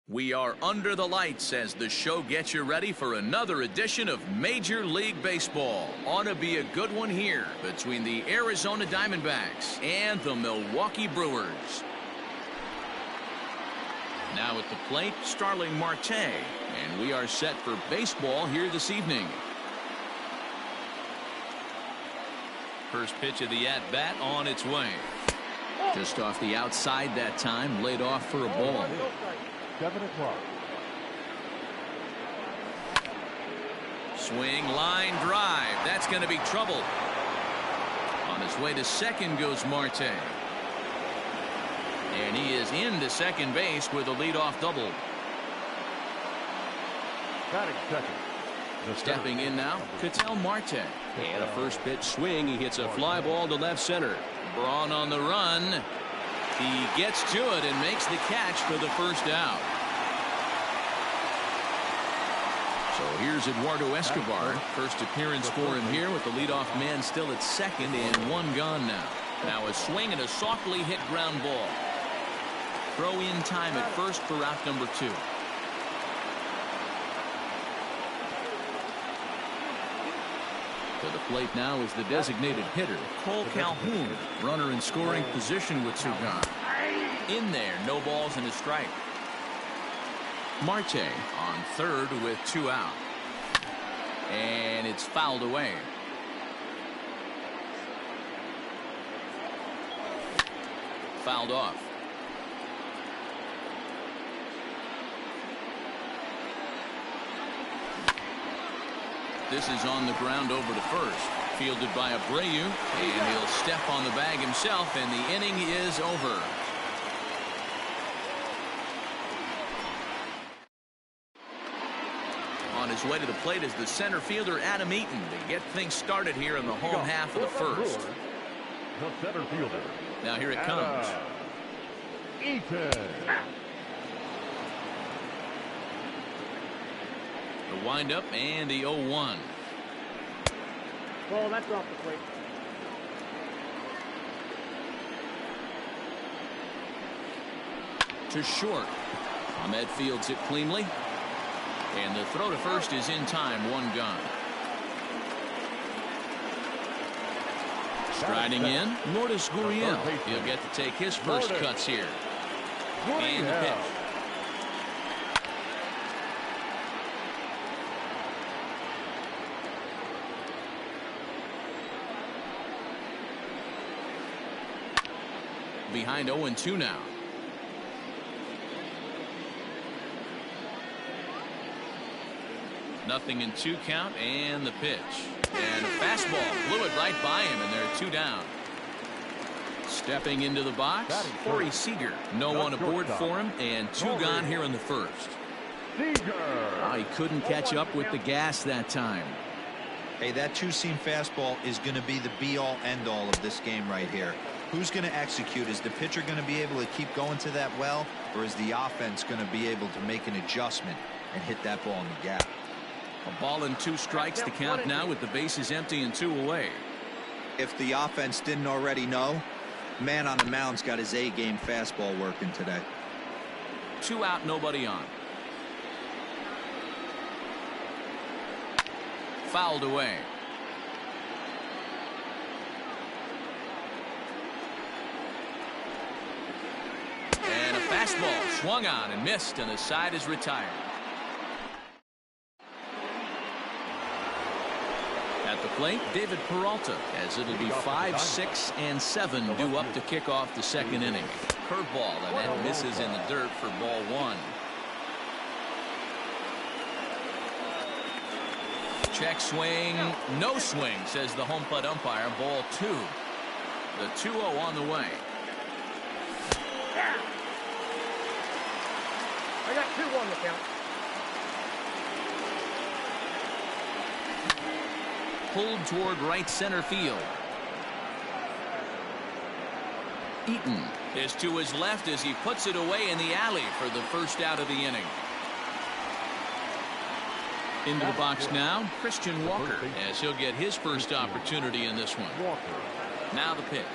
We are under the lights as the show gets you ready for another edition of Major League Baseball. Ought to be a good one here between the Arizona Diamondbacks and the Milwaukee Brewers. Now at the plate, Starling Marte, and we are set for baseball here this evening. First pitch of the at-bat on its way. Just off the outside that time, laid off for a ball. 7 o'clock. Swing, line drive. That's going to be trouble. On his way to second goes Marte. And he is into second base with a leadoff double. Batting second. Stepping in now, Ketel Marte. And a first pitch swing. He hits a fly ball to left center. Braun on the run. He gets to it and makes the catch for the first out. So here's Eduardo Escobar. First appearance for him here with the leadoff man still at second and one gone now. Now a swing and a softly hit ground ball. Throw in time at first for out number 2. To the plate now is the designated hitter, Cole Calhoun. Runner in scoring position with 2 gone. In there, no balls and a strike. Marte on third with 2 out. And it's fouled away. Fouled off. This is on the ground over to first. Fielded by Abreu, and he'll step on the bag himself, and the inning is over. On his way to the plate is the center fielder Adam Eaton to get things started here in the home half of the first. The center fielder. Now here it comes. Eaton. The windup and the 0-1. Ball, that's off the plate. To short. Ahmed fields it cleanly. And the throw to first is in time, 1 gone. Striding in, Lourdes Gurriel. He'll get to take his first cuts here. And the pitch. Behind 0-2 now. Nothing in 2 count, and the pitch. And a fastball blew it right by him, and there are 2 down. Stepping into the box, Corey Seager. No one aboard for him, and 2 gone here in the first. Oh, he couldn't catch up with the gas that time. Hey, that 2-seam fastball is going to be the be-all, end-all of this game right here. Who's going to execute? Is the pitcher going to be able to keep going to that well, or is the offense going to be able to make an adjustment and hit that ball in the gap? A ball and 2 strikes to count now with the bases empty and 2 away. If the offense didn't already know, man on the mound's got his A-game fastball working today. 2 out, nobody on. Fouled away. And a fastball swung on and missed, and the side is retired. At the plate, David Peralta, as it'll be 5, 6, and 7 due up to kick off the second inning. Curveball, and that misses in the dirt for ball 1. Check swing, no swing, says the home plate umpire. Ball 2. The 2-0 on the way. I got 2 on the count. Pulled toward right center field. Eaton is to his left as he puts it away in the alley for the first out of the inning. Into the box now, Christian Walker, as he'll get his first opportunity in this one. Now the pitch.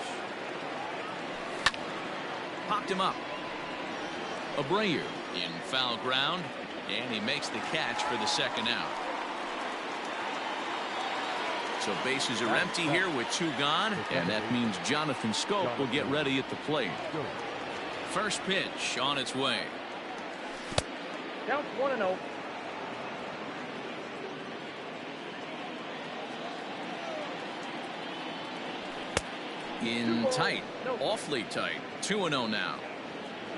Popped him up. Abreu in foul ground, and he makes the catch for the second out. So bases are empty here with 2 gone, and that means Jonathan Scope will get ready at the plate. First pitch on its way. Count 1-0. In tight, awfully tight. 2-0 now.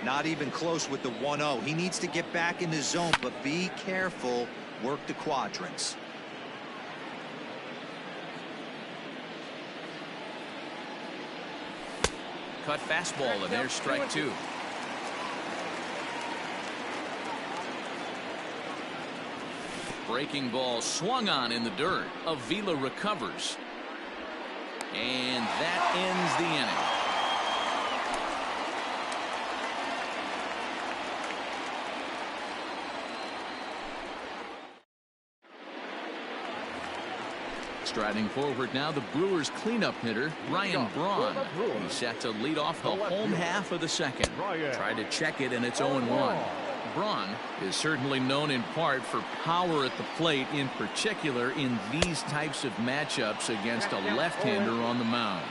Not even close with the 1-0. He needs to get back in the zone, but be careful. Work the quadrants. Cut fastball, and there's strike 2. Breaking ball swung on in the dirt. Avila recovers. And that ends the inning. Striding forward now, the Brewers cleanup hitter, Ryan Braun. He's set to lead off the home half of the second. Tried to check it, and it's 0-1. Braun is certainly known in part for power at the plate, in particular in these types of matchups against a left-hander on the mound.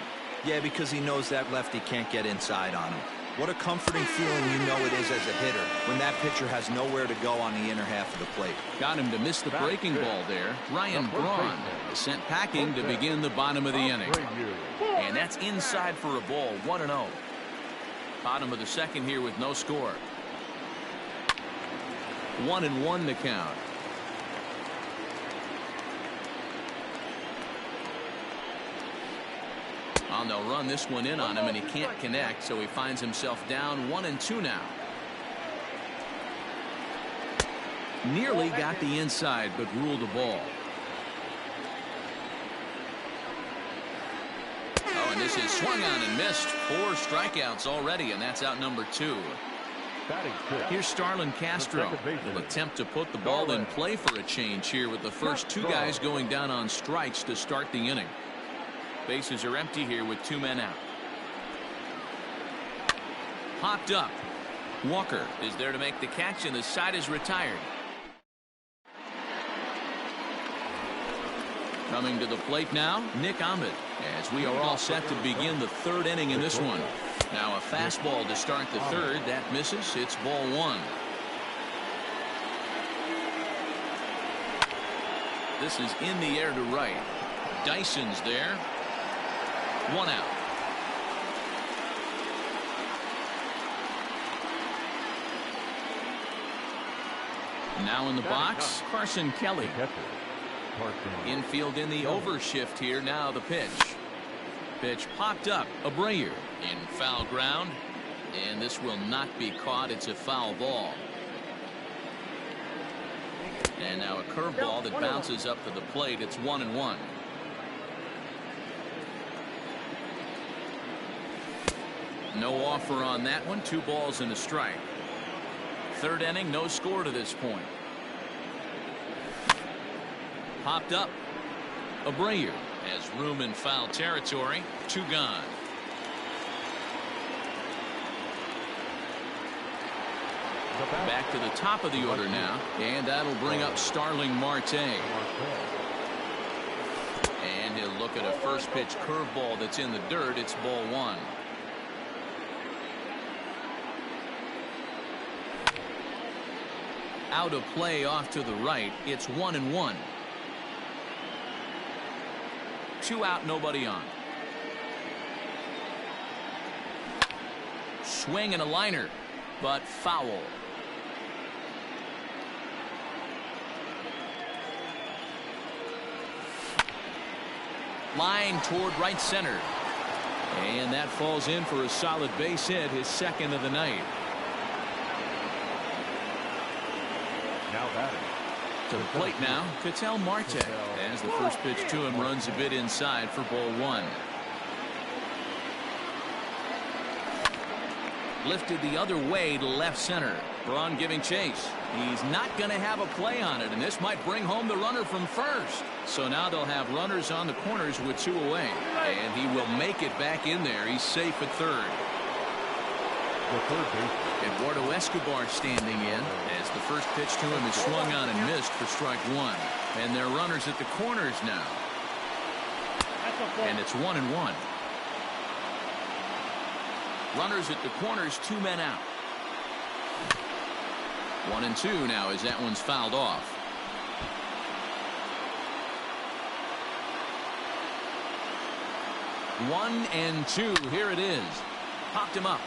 Yeah, because he knows that lefty can't get inside on him. What a comforting feeling you know it is as a hitter when that pitcher has nowhere to go on the inner half of the plate. Got him to miss the breaking ball there. Ryan Braun is sent packing to begin the bottom of the inning. And that's inside for a ball. 1-0. Bottom of the second here with no score. 1-1 the count. And they'll run this one in on him, and he can't connect, so he finds himself down 1-2 now. Nearly got the inside, but ruled the ball. Oh, and this is swung on and missed. 4 strikeouts already, and that's out number 2. Here's Starlin Castro. Will attempt to put the ball in play for a change here with the first 2 guys going down on strikes to start the inning. Bases are empty here with 2 men out. Popped up. Walker is there to make the catch, and the side is retired. Coming to the plate now, Nick Ahmed, as we are all set to begin the 3rd inning in this one. Now a fastball to start the 3rd. That misses. It's ball 1. This is in the air to right. Dyson's there. 1 out. Now in the box, Carson Kelly. Infield in the overshift here. Now the pitch. Pitch popped up. Abreu in foul ground. And this will not be caught. It's a foul ball. And now a curveball that bounces up to the plate. It's 1-1. No offer on that one. 2 balls and a strike. 3rd inning, no score to this point. Popped up. Abreu has room in foul territory. 2 gone. Back to the top of the order now, and that'll bring up Starling Marte. And he'll look at a first pitch curveball that's in the dirt. It's ball 1. Out of play off to the right. It's 1-1. 2 out, nobody on. Swing and a liner, but foul. Line toward right center. And that falls in for a solid base hit, his 2nd of the night. Now batting. To the plate now, Ketel Marte, as the first pitch to him runs a bit inside for ball 1. Lifted the other way to left center. Braun giving chase. He's not going to have a play on it, and this might bring home the runner from first. So now they'll have runners on the corners with 2 away. And he will make it back in there. He's safe at 3rd. The 3rd baseman, Eduardo Escobar standing in as the first pitch to him is swung on and missed for strike one. And they're runners at the corners now. And it's 1-1. Runners at the corners, 2 men out. 1-2 now as that one's fouled off. One and two. Here it is. Popped him up.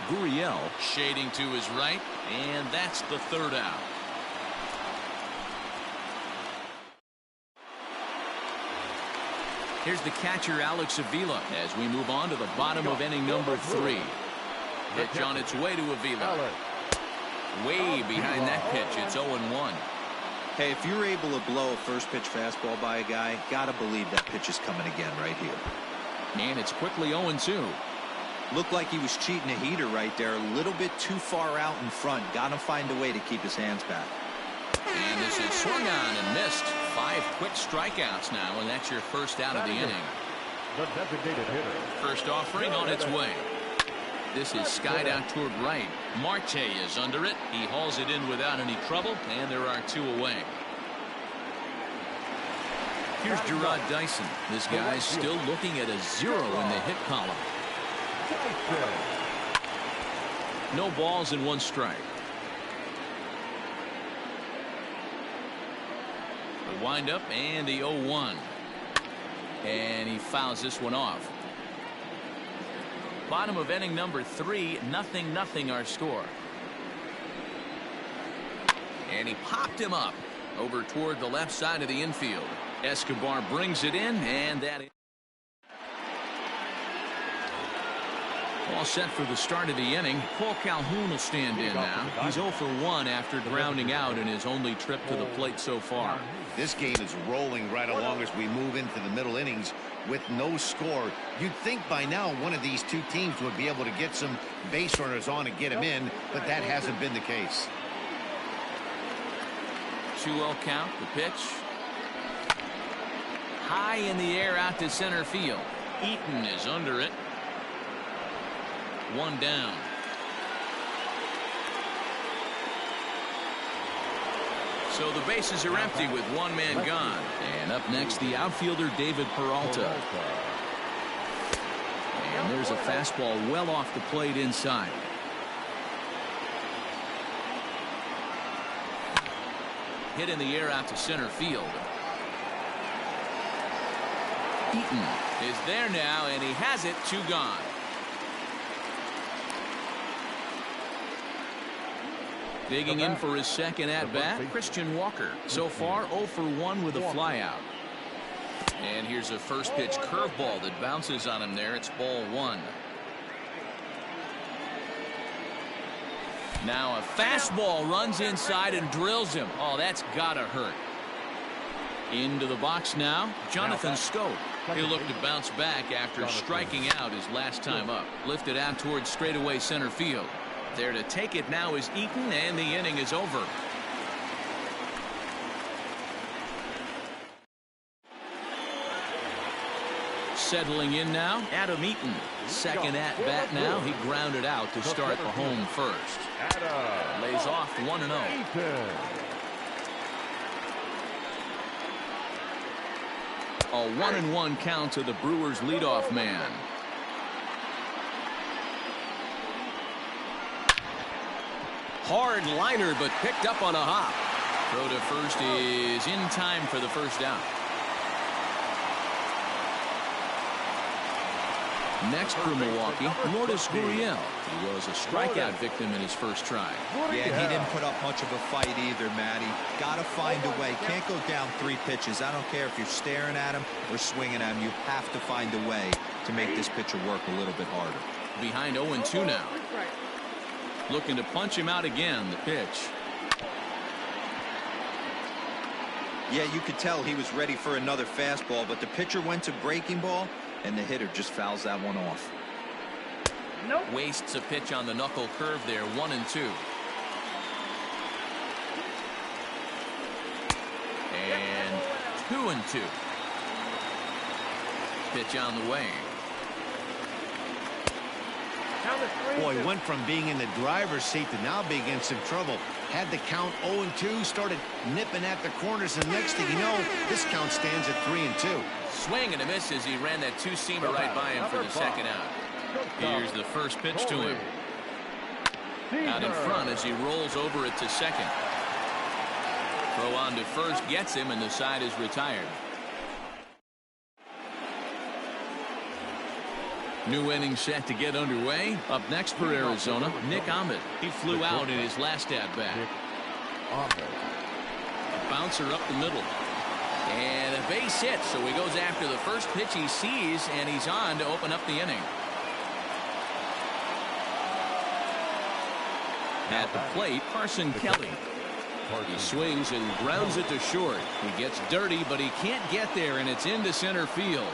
Gurriel shading to his right, and that's the third out. Here's the catcher, Alex Avila, as we move on to the bottom of inning number 3. Pitch on its way to Avila. Way behind that pitch. It's 0-1. Hey, if you're able to blow a first pitch fastball by a guy, gotta believe that pitch is coming again right here. And it's quickly 0-2. Looked like he was cheating a heater right there, a little bit too far out in front. Gotta find a way to keep his hands back. And this is swung on and missed. 5 quick strikeouts now, and that's your first out of the inning. The designated hitter. First offering on its way. This is skied out toward right. Marte is under it. He hauls it in without any trouble, and there are 2 away. Here's Gerard Dyson. This guy's still looking at a 0 in the hit column. No balls and 1 strike. The windup and the 0-1. And he fouls this one off. Bottom of inning number 3, 0-0 our score. And he popped him up over toward the left side of the infield. Escobar brings it in, and that is all set for the start of the inning. Paul Calhoun will stand in now. He's 0 for 1 after grounding out in his only trip to the plate so far. This game is rolling right along as we move into the middle innings with no score. You'd think by now one of these 2 teams would be able to get some base runners on and get them in, but that hasn't been the case. 2-0 count. The pitch. High in the air out to center field. Eaton is under it. 1 down. So the bases are empty with 1 man gone. And up next, the outfielder, David Peralta. And there's a fastball well off the plate inside. Hit in the air out to center field. Eaton is there now, and he has it. 2 gone. Digging in for his second at-bat, Christian Walker. So far, 0 for 1 with a flyout. And here's a first pitch curveball that bounces on him there. It's ball 1. Now a fastball runs inside and drills him. Oh, that's gotta hurt. Into the box now, Jonathan Scope. He'll look to bounce back after striking out his last time up. Lifted out towards straightaway center field. There to take it now is Eaton, and the inning is over. Settling in now, Adam Eaton. Second at bat now. He grounded out to start the home first. Lays off 1-0. A 1-1 count to the Brewers leadoff man. Hard liner, but picked up on a hop. Throw to first is in time for the first down. Next for Milwaukee, Lourdes Gurriel. He was a strikeout victim in his first try. Yeah, he didn't put up much of a fight either, Matty. Gotta find a way. Can't go down 3 pitches. I don't care if you're staring at him or swinging at him. You have to find a way to make this pitcher work a little bit harder. Behind 0-2 now. Looking to punch him out again. The pitch. Yeah, you could tell he was ready for another fastball, but the pitcher went to breaking ball, and the hitter just fouls that one off. Nope. Wastes a pitch on the knuckle curve there. 1-2. And 2-2. Pitch on the way. Count is 3-2. Boy, went from being in the driver's seat to now being in some trouble. Had the count 0-2, started nipping at the corners, and next thing you know, this count stands at 3-2. Swing and a miss as he ran that two-seamer right by him for the second out. Here's the first pitch to him. Out in front as he rolls over it to second. Throw on to first gets him, and the side is retired. New inning set to get underway. Up next for Arizona, Nick Ahmed. He flew out in his last at-bat. A bouncer up the middle. And a base hit, so he goes after the first pitch he sees, and he's on to open up the inning. At the plate, Carson Kelly. He swings and grounds it to short. He gets dirty, but he can't get there, and it's into center field.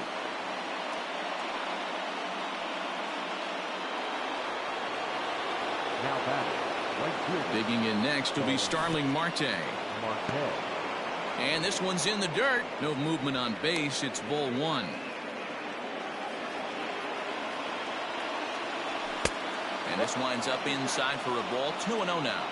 Now batting, right fielder. Digging in next will be Starling Marte. And this one's in the dirt. No movement on base. It's ball one. And this winds up inside for a ball. 2-0 now.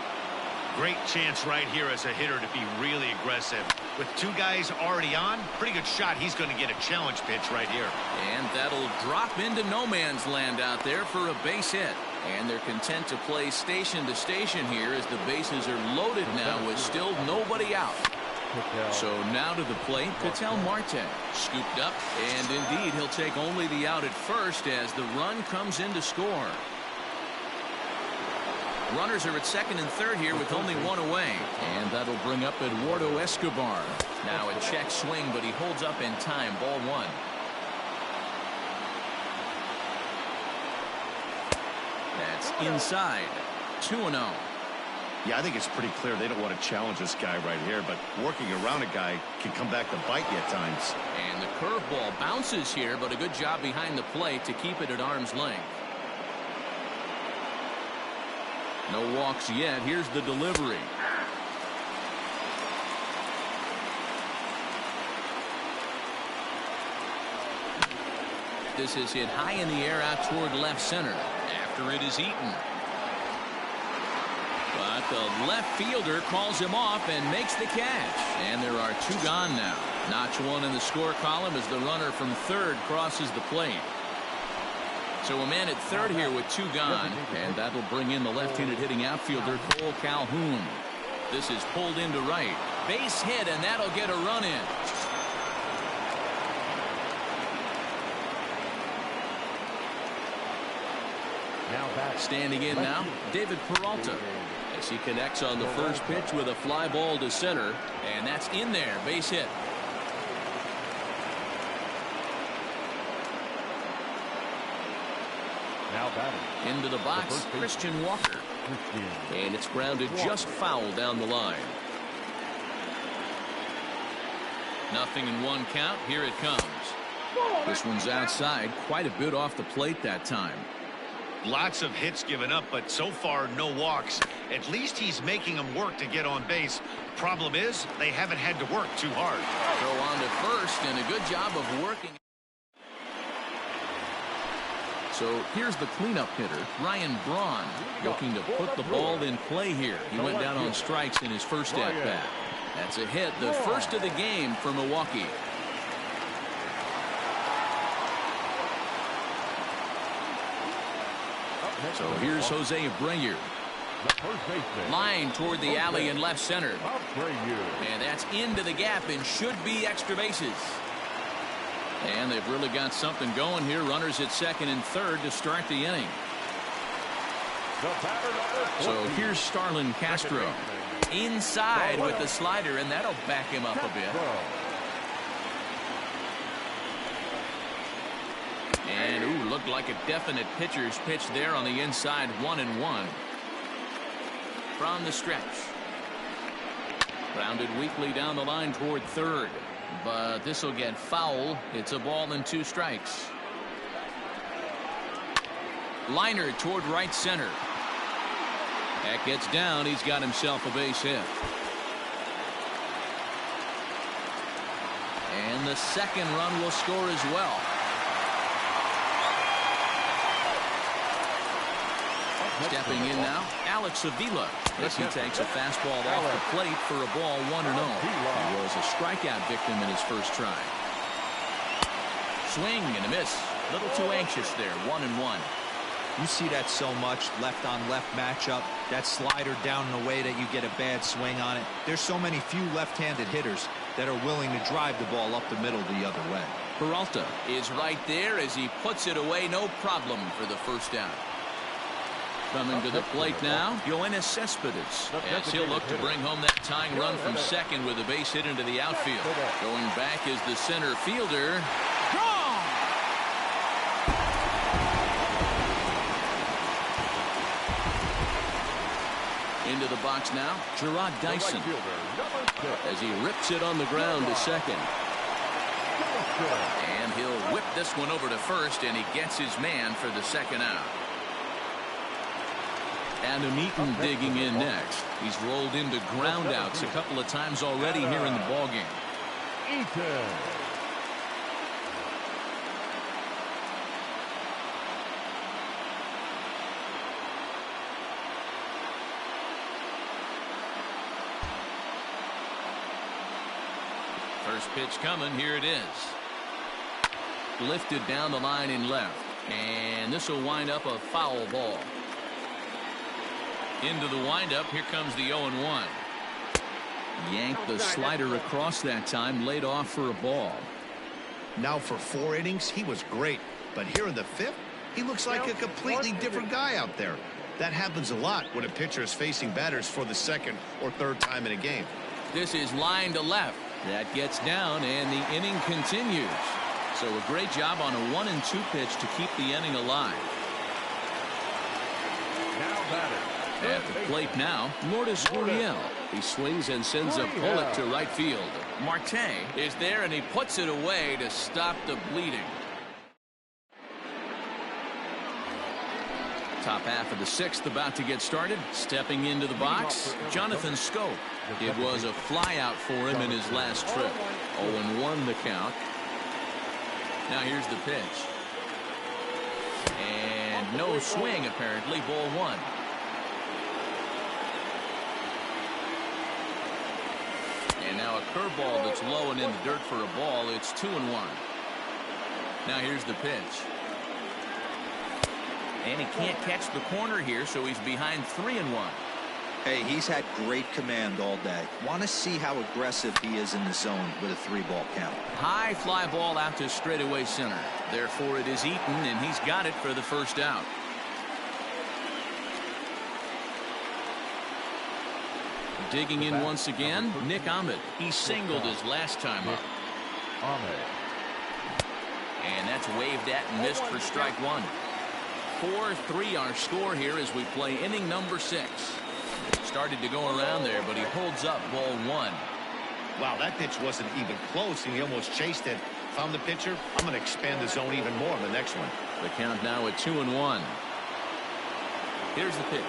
Great chance right here as a hitter to be really aggressive. With two guys already on, pretty good shot. He's going to get a challenge pitch right here. And that'll drop into no man's land out there for a base hit. And they're content to play station to station here as the bases are loaded now with still nobody out. So now to the plate, Ketel Marte. Scooped up, and indeed he'll take only the out at first as the run comes in to score. Runners are at second and third here with only one away. And that'll bring up Eduardo Escobar. Now a check swing, but he holds up in time. Ball one. That's inside. 2-0. Yeah, I think it's pretty clear they don't want to challenge this guy right here, but working around a guy can come back to bite you at times. And the curveball bounces here, but a good job behind the plate to keep it at arm's length. No walks yet. Here's the delivery. This is hit high in the air out toward left center after it is eaten. But the left fielder calls him off and makes the catch. And there are two gone now. Notch one in the score column as the runner from third crosses the plate. So a man at third here with two gone, and that'll bring in the left-handed hitting outfielder Cole Calhoun. This is pulled into right. Base hit, and that'll get a run in. Standing in now, David Peralta, as he connects on the first pitch with a fly ball to center, and that's in there. Base hit. Now batting. Into the box, Christian Walker. And it's grounded just foul down the line. Nothing in one count. Here it comes. This one's outside, quite a bit off the plate that time. Lots of hits given up, but so far no walks. At least he's making them work to get on base. Problem is, they haven't had to work too hard. Throw on to first, and a good job of working. So here's the cleanup hitter, Ryan Braun, looking to put the ball in play here. He went down on strikes in his first at-bat. That's a hit, the first of the game for Milwaukee. So here's Jose Abreu. Line toward the alley in left center. And that's into the gap and should be extra bases. And they've really got something going here. Runners at second and third to start the inning. So here's Starlin Castro. Inside with the slider, and that'll back him up a bit. And, ooh, looked like a definite pitcher's pitch there on the inside. 1-1. From the stretch. Grounded weakly down the line toward third. But this will get foul. It's a ball and 2 strikes. Liner toward right center. That gets down. He's got himself a base hit. And the second run will score as well. Stepping in now, Alex Avila, as he takes a fastball off the plate for a ball 1-0. He was a strikeout victim in his first try. Swing and a miss. A little too anxious there. 1-1. You see that so much, left on left matchup, that slider down in a way that you get a bad swing on it. There's so many few left-handed hitters that are willing to drive the ball up the middle the other way. Peralta is right there as he puts it away, no problem for the first down. Coming to the plate now, Yoenis Cespedes, as he'll look to bring home that tying run from second with a base hit into the outfield. Going back is the center fielder. Gone! Into the box now, Gerard Dyson, as he rips it on the ground to second. And he'll whip this one over to first, and he gets his man for the second out. Adam Eaton digging in next. He's rolled into groundouts a couple of times already here in the ballgame. Eaton. First pitch coming. Here it is. Lifted down the line in left. And this will wind up a foul ball. Into the windup. Here comes the 0-1. Yanked the slider across that time. Laid off for a ball. Now for 4 innings, he was great. But here in the 5th, he looks like a completely different guy out there. That happens a lot when a pitcher is facing batters for the 2nd or 3rd time in a game. This is line to left. That gets down, and the inning continues. So a great job on a 1-2 pitch to keep the inning alive. Now batter. At the plate now, Lourdes Gurriel. He swings and sends a bullet to right field. Marte is there, and he puts it away to stop the bleeding. Top half of the 6th about to get started. Stepping into the box, Jonathan Schoop. It was a flyout for him in his last trip. 0-1 the count. Now here's the pitch. And no swing apparently. Ball 1. And now a curveball that's low and in the dirt for a ball. It's 2-1. Now here's the pitch. And he can't catch the corner here, so he's behind 3-1. Hey, he's had great command all day. Want to see how aggressive he is in the zone with a 3-ball count. High fly ball out to straightaway center. Therefore, it is Eaton, and he's got it for the first out. Digging in once again, Nick Ahmed. He singled his last time up. And that's waved at and missed for strike 1. 4-3 our score here as we play inning number 6. Started to go around there, but he holds up. Ball 1. Wow, that pitch wasn't even close, and he almost chased it. Found the pitcher. I'm going to expand the zone even more in the next one. The count now at 2-1. Here's the pitch.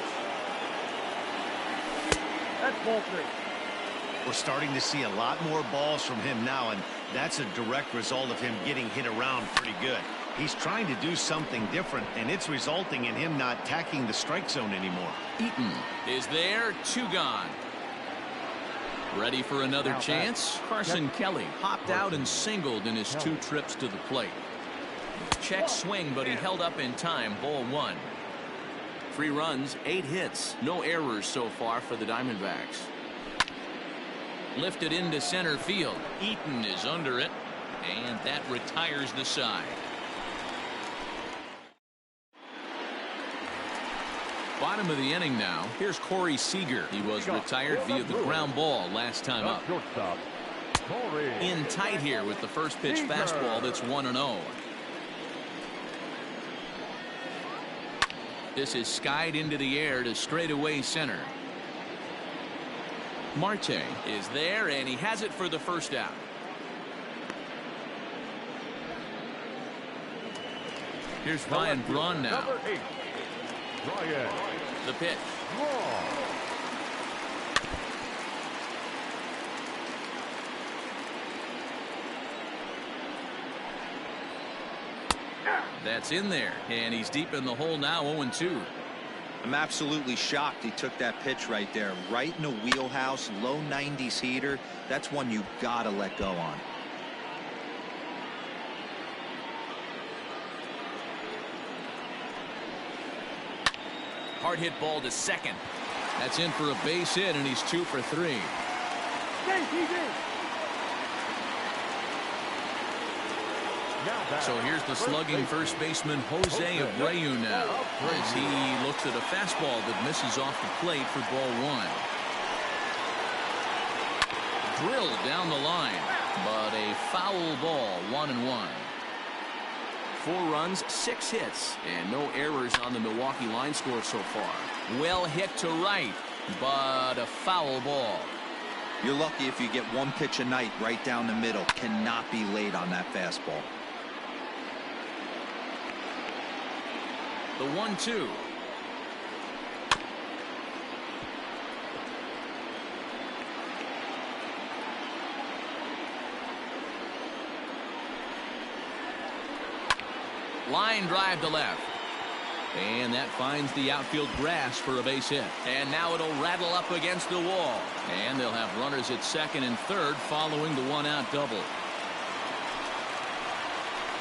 That's ball 3. We're starting to see a lot more balls from him now, and that's a direct result of him getting hit around pretty good. He's trying to do something different, and it's resulting in him not attacking the strike zone anymore. Eaton is there. 2 gone. Ready for another chance? Carson Kelly hopped out and singled in his 2 trips to the plate. Check swing, but he held up in time. Ball 1. 3 runs, 8 hits. No errors so far for the Diamondbacks. Lifted into center field. Eaton is under it, and that retires the side. Bottom of the inning now. Here's Corey Seager. He was retired via the ground ball last time up. In tight here with the first pitch fastball that's 1-0. This is skied into the air to straightaway center. Marte is there, and he has it for the first out. Here's Ryan Braun now. The pitch. That's in there, and he's deep in the hole now. 0-2. I'm absolutely shocked he took that pitch right there. Right in the wheelhouse, low 90s heater. That's one you gotta let go on. Hard hit ball to second. That's in for a base hit, and he's 2 for 3. So here's the slugging first baseman Jose Abreu now, as he looks at a fastball that misses off the plate for ball 1. Drilled down the line, but a foul ball, 1-1. 4 runs, 6 hits, and no errors on the Milwaukee line score so far. Well hit to right, but a foul ball. You're lucky if you get one pitch a night right down the middle. Cannot be late on that fastball. The 1-2. Line drive to left. And that finds the outfield grass for a base hit. And now it'll rattle up against the wall. And they'll have runners at second and third following the 1-out double.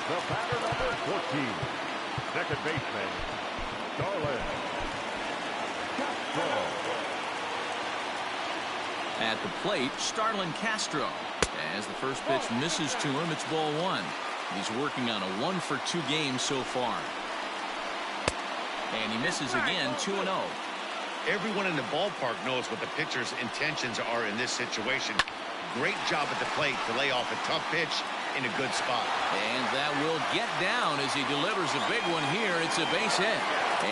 The batter number 14. Second baseman, Starlin Castro. At the plate, Starlin Castro. As the first pitch misses to him, it's ball 1. He's working on a 1-for-2 game so far. And he misses again, 2-0. Everyone in the ballpark knows what the pitcher's intentions are in this situation. Great job at the plate to lay off a tough pitch in a good spot. And that will get down as he delivers a big one here. It's a base hit.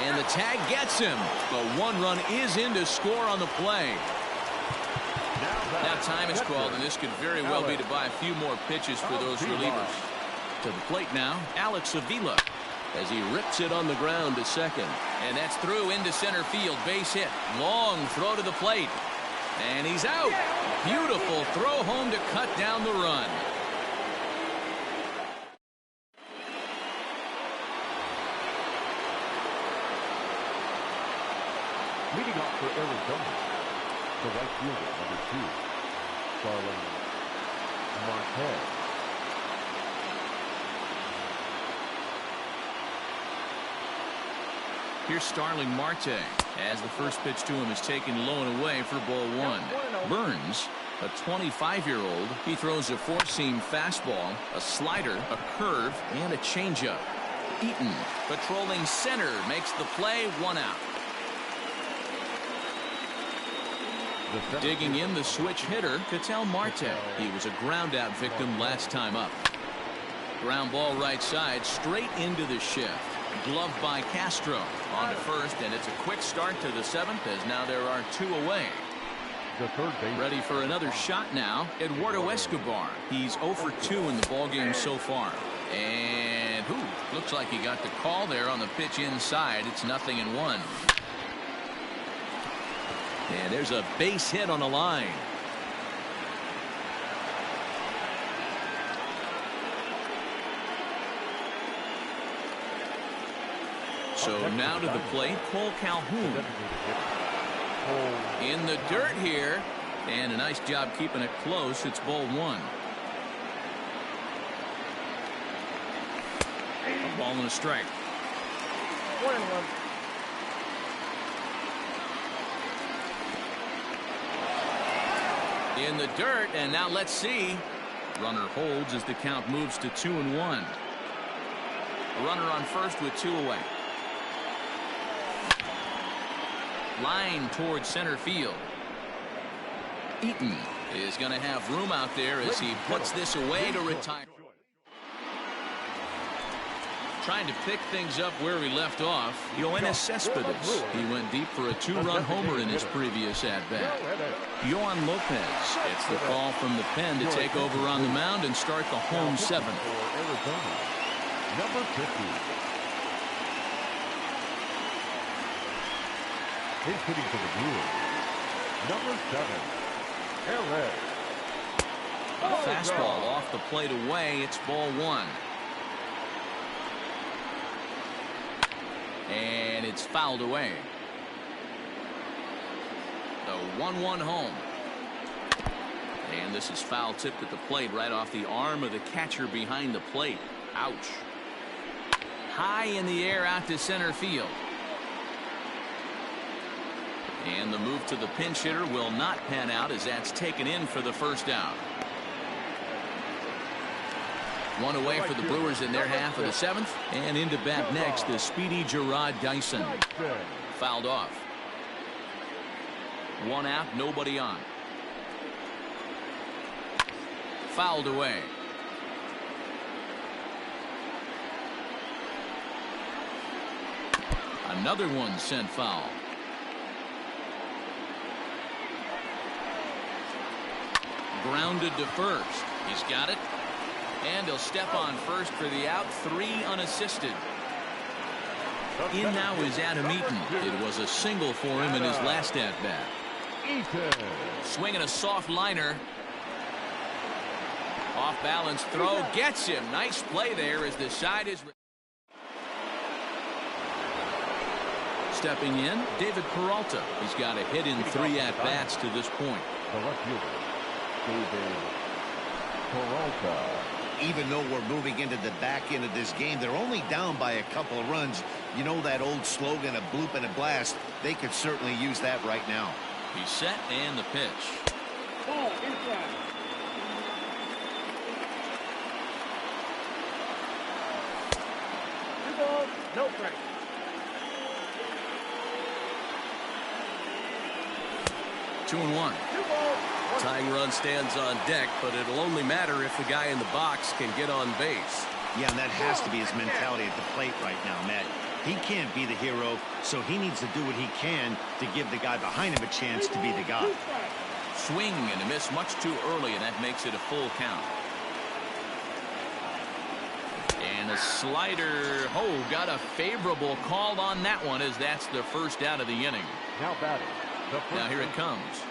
And the tag gets him. But 1 run is in to score on the play. Now time is called, and this could very well be to buy a few more pitches for those relievers. To the plate now, Alex Avila, as he rips it on the ground to second. And that's through into center field. Base hit. Long throw to the plate. And he's out. Beautiful throw home to cut down the run. Leading off for Arizona, the right fielder, number 2, Starlin Marquez. Here's Starling Marte as the first pitch to him is taken low and away for ball 1. Burns, a 25-year-old, he throws a 4-seam fastball, a slider, a curve, and a changeup. Eaton, patrolling center, makes the play, 1 out. Digging in the switch hitter, Ketel Marte. He was a ground out victim last time up. Ground ball right side, straight into the shift. Gloved by Castro on to first, and it's a quick start to the 7th as now there are 2 away. The third base. Ready for another shot now, Eduardo Escobar. He's 0 for 2 in the ballgame so far. And looks like he got the call there on the pitch inside. It's 0-1. And there's a base hit on the line. So now to the plate, Cole Calhoun. In the dirt here. And a nice job keeping it close. It's ball 1. A ball and a strike. 1-1. In the dirt, and now let's see. Runner holds as the count moves to 2-1. A runner on first with 2 away. Line towards center field. Eaton is going to have room out there as he puts this away to retire. Trying to pick things up where we left off, Yoenis Cespedes. He went deep for a 2-run homer in his previous at-bat. Yohan Lopez gets the call from the pen to take over on the mound and start the home 7th. Number 50. He's hitting for the Brewers. Number 7, Perez. Fastball off the plate away. It's ball 1. And it's fouled away. The 1-1 home. And this is foul tipped at the plate right off the arm of the catcher behind the plate. Ouch. High in the air out to center field. And the move to the pinch hitter will not pan out as that's taken in for the first out. One away for the Brewers in their half of the seventh. And into bat next, the speedy Gerard Dyson. Fouled off. One out, nobody on. Fouled away. Another one sent foul. Grounded to first. He's got it. And he'll step on first for the out. 3 unassisted. In now is Adam Eaton. It was a single for him in his last at-bat. Swinging a soft liner. Off balance throw gets him. Nice play there as the side is. Stepping in, David Peralta. He's got a hit in 3 at-bats to this point. The left fielder, David Peralta. Even though we're moving into the back end of this game, they're only down by a couple of runs. You know that old slogan, a bloop and a blast. They could certainly use that right now. He's set and the pitch. Ball inside. Two balls, no strikes. Two and one. Tying run stands on deck, but it'll only matter if the guy in the box can get on base. Yeah, and that has to be his mentality at the plate right now, Matt. He can't be the hero, so he needs to do what he can to give the guy behind him a chance to be the guy. Swing and a miss much too early, and that makes it a full count. And a slider. Oh, got a favorable call on that one as that's the first out of the inning. Now batting. Now here it comes.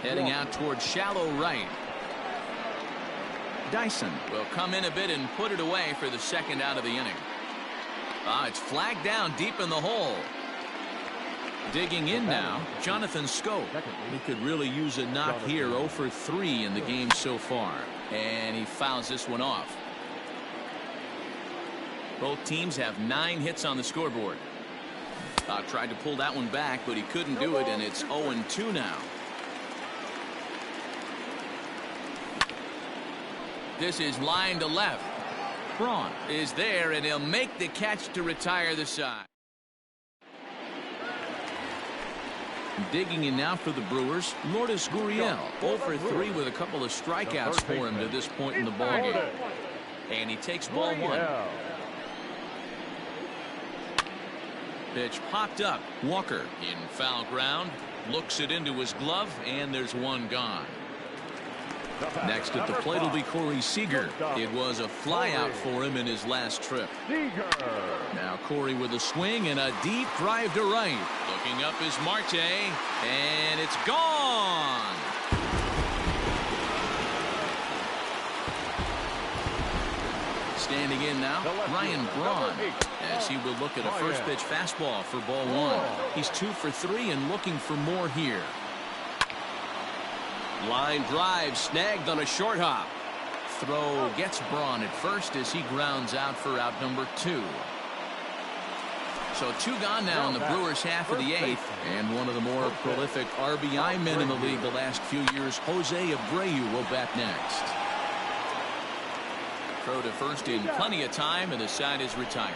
Heading out towards shallow right. Dyson will come in a bit and put it away for the second out of the inning. It's flagged down deep in the hole. Digging in now, Jonathan Scope. He could really use a knock here. 0 for 3 in the game so far. And he fouls this one off. Both teams have 9 hits on the scoreboard. Tried to pull that one back, but he couldn't do it, and it's 0-2 now. This is line to left. Braun is there, and he'll make the catch to retire the side. Digging in now for the Brewers, Lourdes Gurriel. 0 for 3 with a couple of strikeouts for him to this point in the ballgame. And he takes ball 1. Pitch popped up. Walker in foul ground. Looks it into his glove, and there's one gone. Next at the plate will be Corey Seager. It was a flyout for him in his last trip. Now Corey with a swing and a deep drive to right. Looking up is Marte, and it's gone. Standing in now, Ryan Braun, as he will look at a first pitch fastball for ball 1. He's 2 for 3 and looking for more here. Line drive snagged on a short hop. Throw gets Braun at first as he grounds out for out number 2. So 2 gone now in the Brewers half of the 8th, and one of the more prolific RBI men in the league the last few years, Jose Abreu, will bat next. Throw to first in plenty of time, and the side is retired.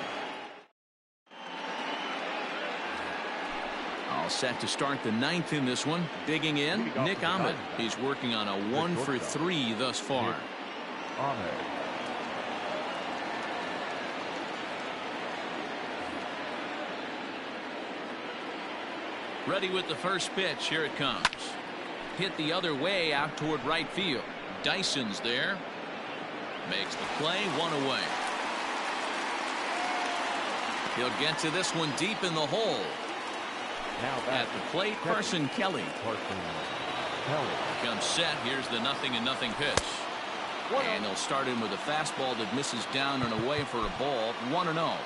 All set to start the 9th in this one. Digging in, Nick Ahmed. He's working on a 1 for 3 thus far. Ready with the first pitch. Here it comes. Hit the other way out toward right field. Dyson's there. Makes the play, 1 away. He'll get to this one deep in the hole. At the plate, Carson Kelly. Comes set. Here's the 0-0 pitch. And they'll start in with a fastball that misses down and away for a ball. 1-0.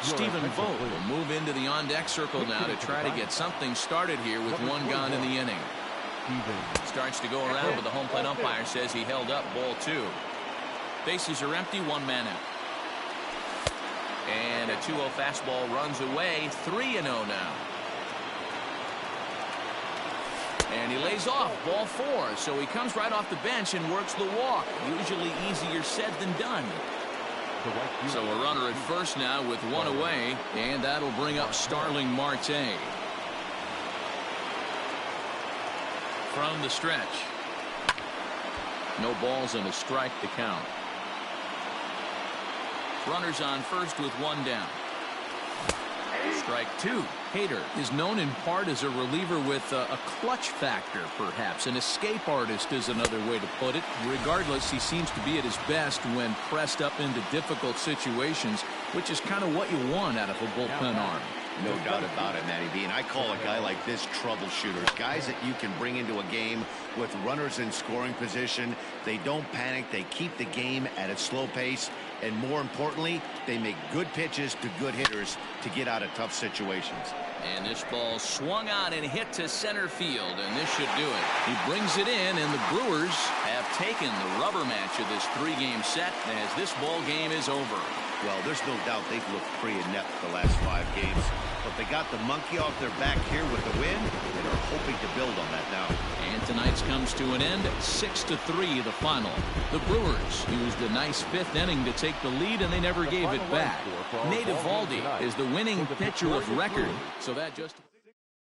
Stephen Vogt will move into the on-deck circle now to try to get something started here with one gone in the inning. Starts to go around, but the home plate umpire says he held up ball 2. Bases are empty, 1 man out. And a 2-0 fastball runs away, 3-0 now. And he lays off, ball 4. So he comes right off the bench and works the walk. Usually easier said than done. So a runner at first now with 1 away, and that'll bring up Starling Marte. From the stretch. No balls and a strike to count. Runners on first with 1 down. Strike 2. Hader is known in part as a reliever with a clutch factor, perhaps. An escape artist is another way to put it. Regardless, he seems to be at his best when pressed up into difficult situations, which is kind of what you want out of a bullpen arm. No doubt about it, Matty B. And I call a guy like this troubleshooters. Guys that you can bring into a game with runners in scoring position. They don't panic. They keep the game at a slow pace. And more importantly, they make good pitches to good hitters to get out of tough situations. And this ball swung on and hit to center field, and this should do it. He brings it in, and the Brewers have taken the rubber match of this 3-game set as this ball game is over. Well, there's no doubt they've looked pretty inept the last 5 games. But they got the monkey off their back here with the win and are hoping to build on that now. And tonight's comes to an end, 6-3 the final. The Brewers used a nice 5th inning to take the lead, and they never gave it back. Nate Eovaldi is the winning pitcher of record, so that just